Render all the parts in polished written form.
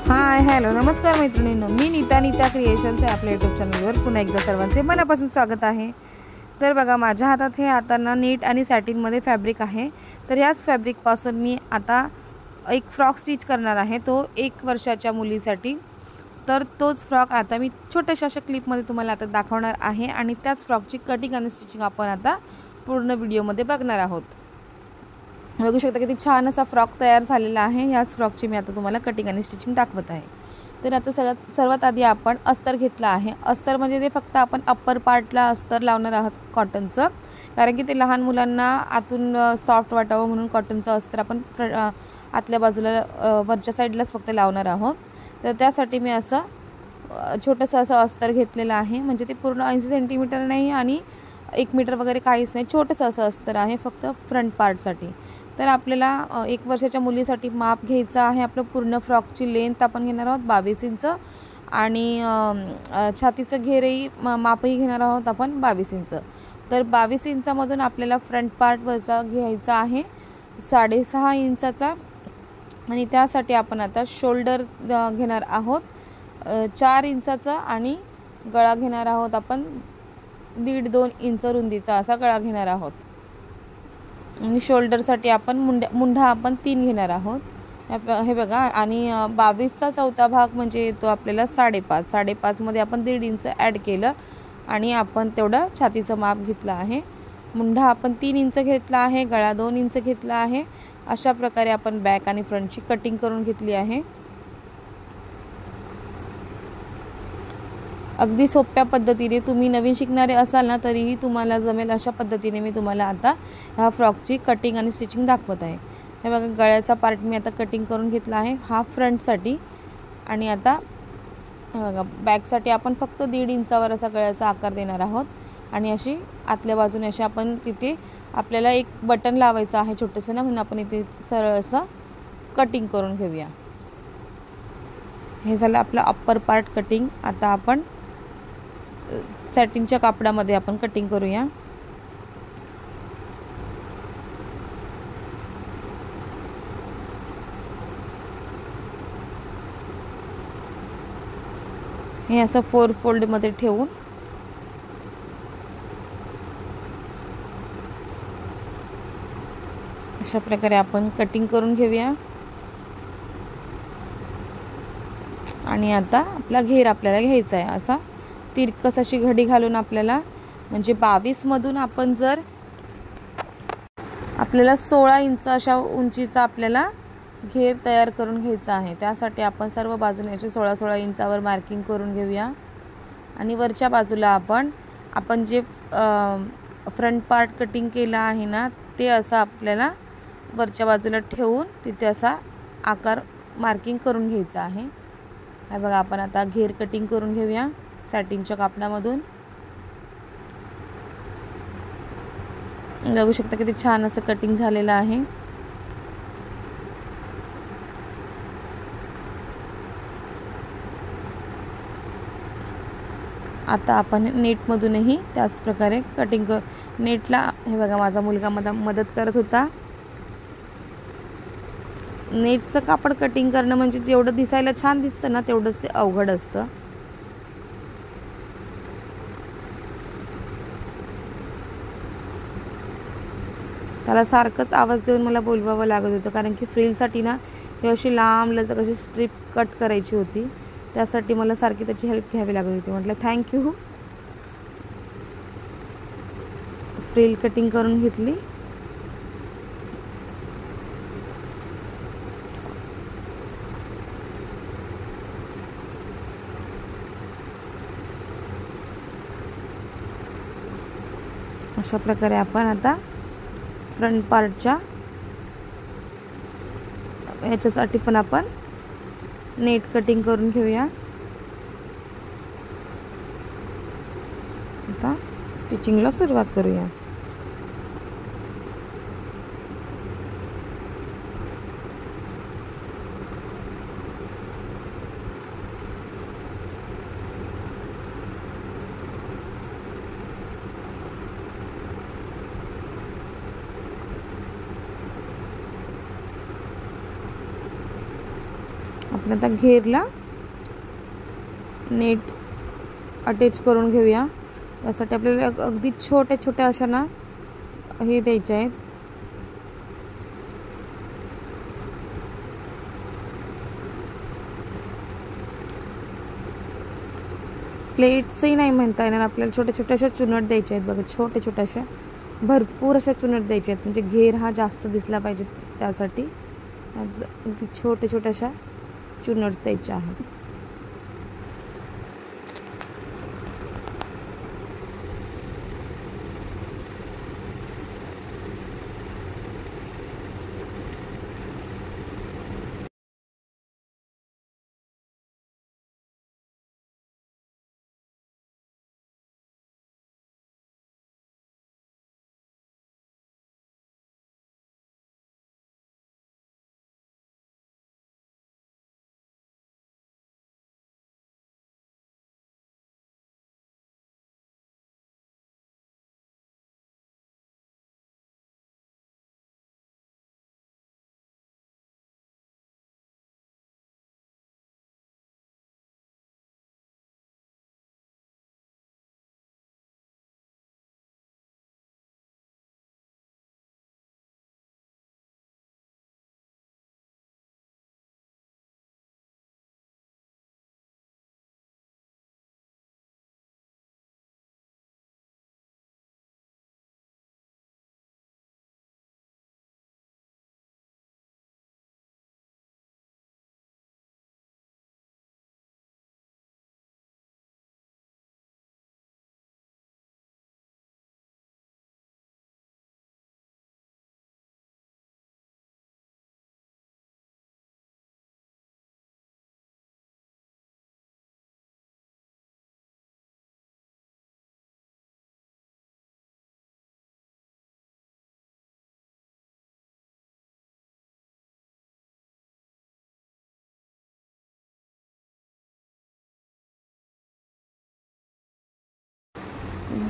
Hi hello नमस्कार मैत्रिणींनो, मी Nita creations आपल्या यूट्यूब चॅनलवर पुन्हा एकदा सर्वांचे मनापासून स्वागत आहे। तर बघा, माझ्या हातात हे आता नीट आणि सॅटिनमध्ये फॅब्रिक आहे। तर याच फॅब्रिकपासून मी आता एक फ्रॉक स्टिच करणार आहे, तो 1 वर्षाच्या मुलीसाठी। तर तोच फ्रॉक आता मी छोट्याशा अशा क्लिपमध्ये तुम्हाला आता दाखवणार आहे आणि त्याच फ्रॉकची कटिंग आणि स्टिचिंग आपण आता पूर्ण व्हिडिओमध्ये बघणार आहोत। बघू शकता किती छान असा फ्रॉक तयार झालेला आहे। याच फ्रॉकची मी आता तुम्हाला कटिंग आणि स्टिचिंग दाखवत आहे। तर आता सर्वात आधी आपण अस्तर घेतला आहे। अस्तर म्हणजे ते फक्त आपण अप्पर पार्टला अस्तर लावणार आहोत कॉटनचं, कारण की ते लहान मुलांना आतून सॉफ्ट वाटावं म्हणून कॉटनचं अस्तर आपण आतल्या बाजूला वरच्या साईडलाच फक्त लावणार आहोत। तर त्यासाठी मी असं छोटंसं असं अस्तर घेतलेलं आहे, म्हणजे ते पूर्ण 80 सेंटीमीटर नाही आणि 1 मीटर वगैरे काहीच नाही, छोटंसं असं अस्तर आहे फक्त फ्रंट पार्टसाठी। तर आपल्याला 1 वर्षाच्या मुलीसाठी माप घ्यायचं आहे। आपलं पूर्ण फ्रॉकची लेंथ आपण घेणार आहोत 22 इंच आणि छातीचं घेरही मापही घेणार आहोत आपण 22 इंच। तर 22 इंचामधून आपल्याला फ्रंट पार्टवरचा घ्यायचा आहे 6.5 इंचाचा आणि त्यासाठी आपण आता शोल्डर घेणार आहोत 4 इंचाचा आणि गळा घेणार आहोत आपण 1.5-2 इंच रुंदीचा असा गळा घेणार आहोत। आणि शोल्डरसाठी आपण मुंढा आपण 3 घेणार आहोत। हे बघा, आणि 22चा चौथा भाग म्हणजे येतो आपल्याला 5.5 मध्ये आपण 1.5 इंच ॲड केलं आणि आपण तेवढं छातीचं माप घेतलं आहे। मुंढा आपण 3 इंच घेतला आहे, गळा 2 इंच घेतला आहे। अशा प्रकारे आपण बॅक आणि फ्रंटची कटिंग करून घेतली आहे। अगदी सोप्या पद्धतीने, तुम्ही नवीन शिकणारे असाल ना तरीही तुम्हाला जमेल अशा पद्धतीने मी तुम्हाला आता ह्या फ्रॉकची कटिंग आणि स्टिचिंग दाखवत आहे। हे बघा, गळ्याचा पार्ट मी आता कटिंग करून घेतला आहे हा फ्रंटसाठी। आणि आता बघा, बॅकसाठी आपण फक्त 1.5 इंचावर असा गळ्याचा आकार देणार आहोत आणि अशी आतल्या बाजूने अशी आपण तिथे आपल्याला एक बटन लावायचं आहे छोटंसं ना, म्हणून आपण इथे सरळ असं कटिंग करून घेऊया। हे झालं आपलं अप्पर पार्ट कटिंग। आता आपण सॅटिनच्या कापडामध्ये आपण कटिंग करूया। हे असं 4 फोल्डमध्ये ठेवून अशा प्रकारे आपण कटिंग करून घेऊया। आणि आता आपला घेर आपल्याला घ्यायचा आहे असा तिरकस अशी घडी घालून आपल्याला, म्हणजे 22 मधून आपण जर आपल्याला 16 इंच अशा उंचीचा आपल्याला घेर तयार करून घ्यायचा आहे। त्यासाठी आपण सर्व बाजूने असे 16 इंचावर मार्किंग करून घेऊया। आणि वरच्या बाजूला आपण जे फ्रंट पार्ट कटिंग केला आहे ना, ते असं आपल्याला वरच्या बाजूला ठेवून तिथे असा आकार मार्किंग करून घ्यायचा आहे। हे बघा, आपण आता घेर कटिंग करून घेऊया सॅटिनच्या कापडामधून। बघू शकता किती छान असं कटिंग झालेलं आहे। आता आपण नेटमधूनही त्याच प्रकारे कटिंग नेटला, हे बघा माझा मुलगा मदत करत होता। नेटचं कापड कटिंग करणं म्हणजे जेवढं दिसायला छान दिसतं ना तेवढंच ते अवघड असतं। त्याला सारखंच आवाज देऊन मला बोलवावं लागत होतं, कारण की फ्रिलसाठी ना हे अशी लांब लचक अशी स्ट्रिप कट करायची होती, त्यासाठी मला सारखी त्याची हेल्प घ्यावी लागत होती। म्हटलं थँक्यू। फ्रिल कटिंग करून घेतली। अशा प्रकारे आपण आता फ्रंट पार्टच्या याच्यासाठी पण आपण नेट कटिंग करून घेऊया। आता स्टिचिंगला सुरुवात करूया। आता घेरला नेट अटॅच करून घेऊया. त्यासाठी आपल्याला अगदी छोट्या छोट्या अशा ना हे द्यायचे आहेत. प्लेट्सही नाही म्हणता येणार आपल्याला, छोट्या छोट्या अशा चुनट द्यायच्या आहेत बघा. छोट्या छोट्या अशा भरपूर अशा चुनट द्यायच्या आहेत, म्हणजे घेर हा जास्त दिसला पाहिजे त्यासाठी अगदी छोट्या छोट्या अशा चुनट्स द्यायच्या आहेत.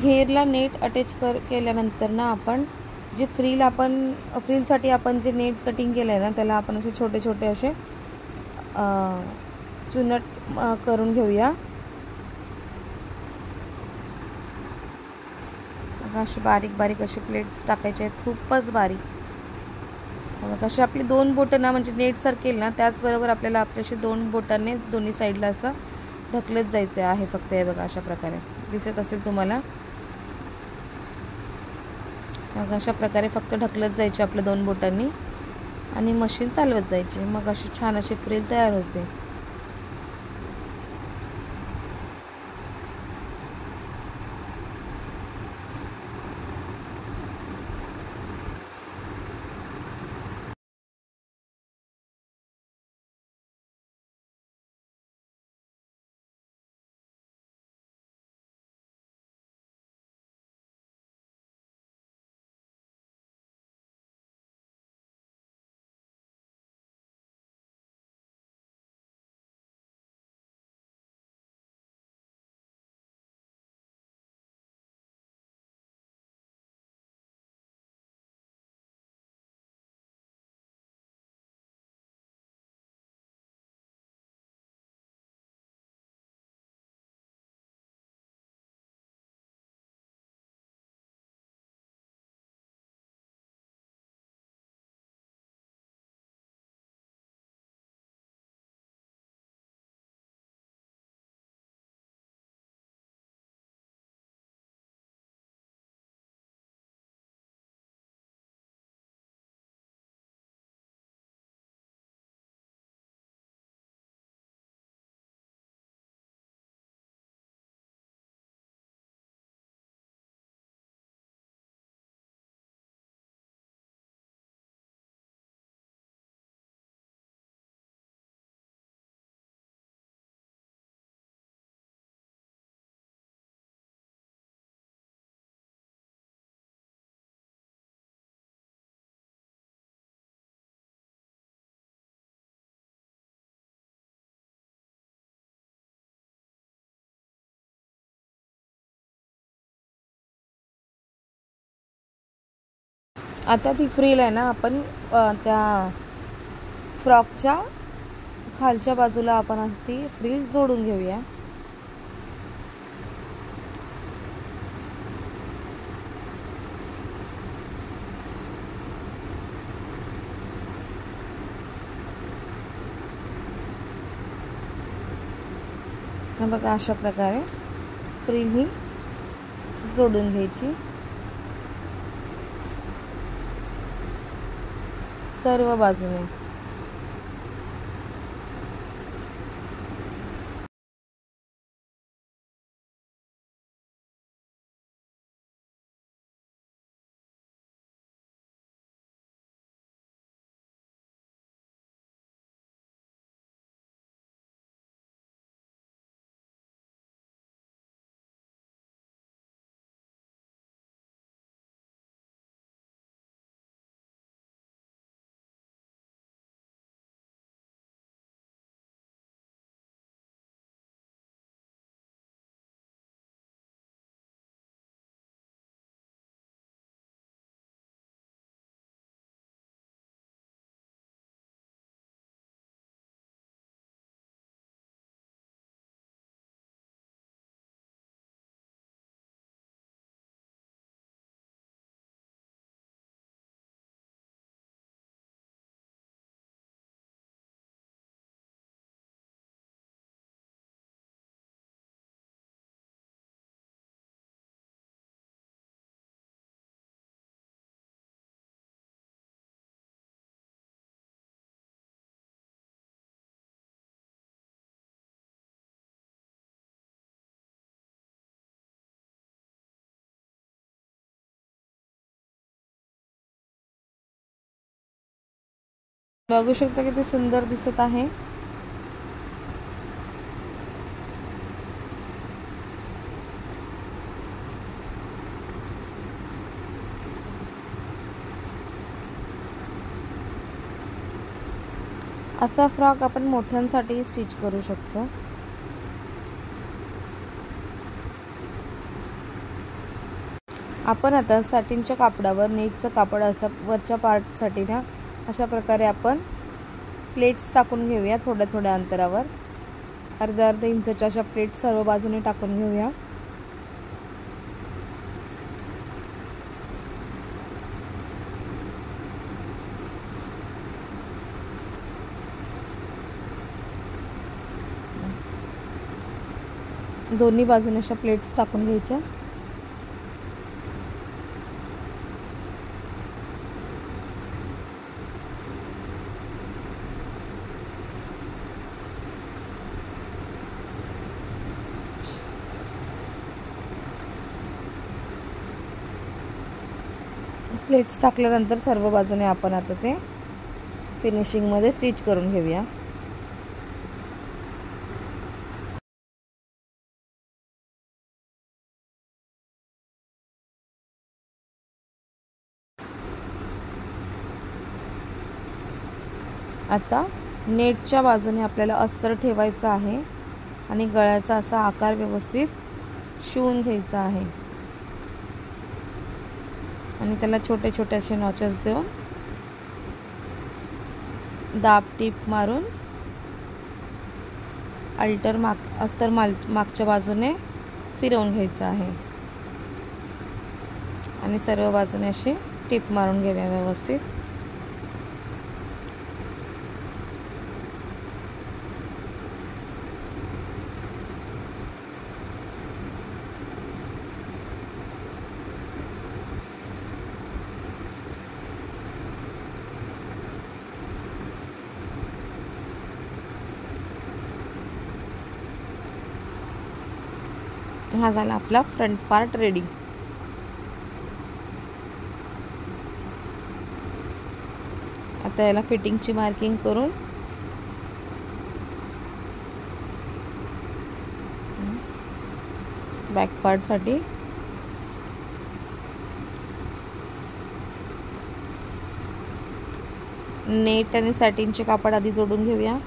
घेरला नेट अटॅच केल्यानंतर ना आपण जे फ्रीलसाठी आपण जे नेट कटिंग केलं आहे ना त्याला आपण असे छोटे छोटे असे चुनट करून घेऊया. असे बारीक बारीक असे प्लेट्स टाकायचे आहेत, खूपच बारीक. असे आपली 2 बोटं ना म्हणजे नेट सरकेल ना त्याचबरोबर आपल्याला आपल्याशी 2 बोटांनी दोन्ही साईडला असं ढकलत जायचं आहे फक्त. हे बघा अशा प्रकारे दिसत असेल तुम्हाला. अशा प्रकारे फक्त ढकलत जायचे आपल्या 2 बोटांनी आणि मशीन चालवत जायची. मग अशी छान अशी फ्रिल तयार होते. आता ती फ्रिल आहे ना आपण त्या फ्रॉकच्या खालच्या बाजूला आपण ती फ्रिल जोडून घेऊया. बघा अशा प्रकारे फ्रिल ही जोडून घ्यायची सर्व बाजूने. बघू शकता किती सुंदर दिसत आहे. असा फ्रॉक आपण मोठ्यांसाठी स्टिच करू शकतो. आपण आता सॅटिनच्या कापडावर नेटचं कापड असं वरच्या पार्टसाठी ना अशा प्रकारे आपण प्लेट्स टाकून घेऊया. थोड्या थोड्या अंतरावर अर्ध्या अर्ध्या इंचाच्या अशा प्लेट्स सर्व बाजूने टाकून घेऊया. दोन्ही बाजूने अशा प्लेट्स टाकून घ्यायच्या. प्लेट्स टाकल्यानंतर सर्व बाजूने आपण आता ते फिनिशिंगमध्ये स्टिच करून घेऊया. आता नेटच्या बाजूने आपल्याला अस्तर ठेवायचं आहे आणि गळ्याचा असा आकार व्यवस्थित शिवून घ्यायचा आहे आणि त्याला छोटे छोटे असे नॉचेस देऊन दाब टीप मारून अस्तर मागच्या बाजूने फिरवून घ्यायचं आहे आणि सर्व बाजूने अशी टीप मारून घेऊया व्यवस्थित. हा झाला आपला फ्रंट पार्ट रेडी. आता याला फिटिंगची मार्किंग करून बॅक पार्ट साठी नेट आणि सॅटिनचे कापड आधी जोडून घेऊया.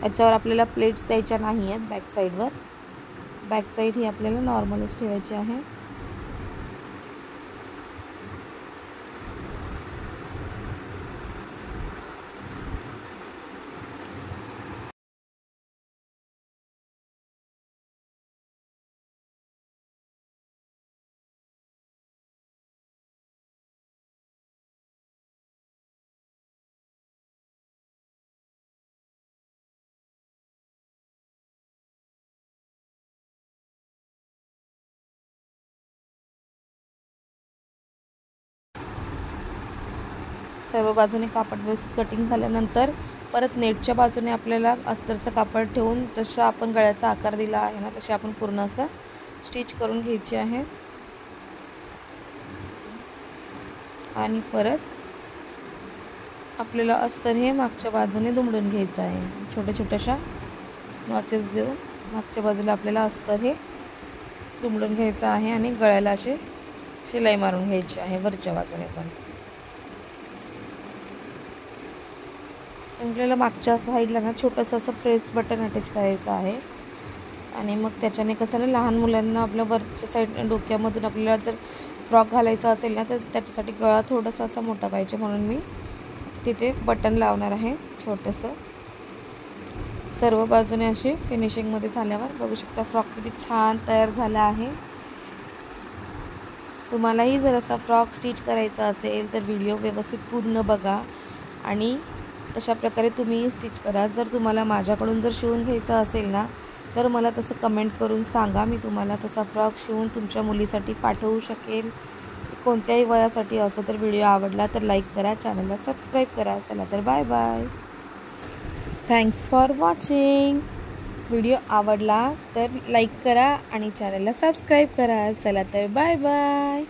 याच्यावर आपल्याला प्लेट्स द्यायच्या नाही आहेत. बॅक साईडवर बॅक साईड ही आपल्याला नॉर्मलच ठेवायची आहे. सर्व बाजूने कापड व्यवस्थित कटिंग झाल्यानंतर परत नेटच्या बाजूने आपल्याला अस्तरचं कापड ठेवून जसं आपण गळ्याचा आकार दिला आहे ना तसे आपण पूर्ण असं स्टिच करून घ्यायची आहे. आणि परत आपल्याला अस्तर हे मागच्या बाजूने दुमडून घ्यायचं आहे. छोट्या छोट्याशा नॉचेस देऊन मागच्या बाजूला आपल्याला अस्तर हे दुमडून घ्यायचं आहे आणि गळ्याला असे शिलाई मारून घ्यायची आहे वरच्या बाजूने पण. आपल्याला मागच्या साईडला ना छोटंसं असं प्रेस बटन अटॅच करायचं आहे आणि मग त्याच्याने कसं ना लहान मुलांना आपल्या वरच्या साईड डोक्यामधून आपल्याला जर फ्रॉक घालायचा असेल ना तर त्याच्यासाठी गळा थोडासा असा मोठा पाहिजे म्हणून मी तिथे बटन लावणार आहे छोटंसं. सर्व बाजूने अशी फिनिशिंगमध्ये झाल्यावर बघू शकता फ्रॉक किती छान तयार झाला आहे. तुम्हालाही जर असा फ्रॉक स्टिच करायचा असेल तर व्हिडिओ व्यवस्थित पूर्ण बघा आणि तशा प्रकारे तुम्ही स्टिच करा. जर तुम्हाला माझ्याकडून जर शिवून घ्यायचं असेल ना तर मला तसं कमेंट करून सांगा. मी तुम्हाला तसा फ्रॉक शिवून तुमच्या मुलीसाठी पाठवू शकेल. कोणत्याही वयासाठी असो. तर व्हिडिओ आवडला तर लाईक करा, चॅनलला सबस्क्राईब करा. चला तर bye bye. Thanks for watching. Video आवडला तर लाईक करा आणि चॅनलला सबस्क्राईब करा. चला तर बाय बाय.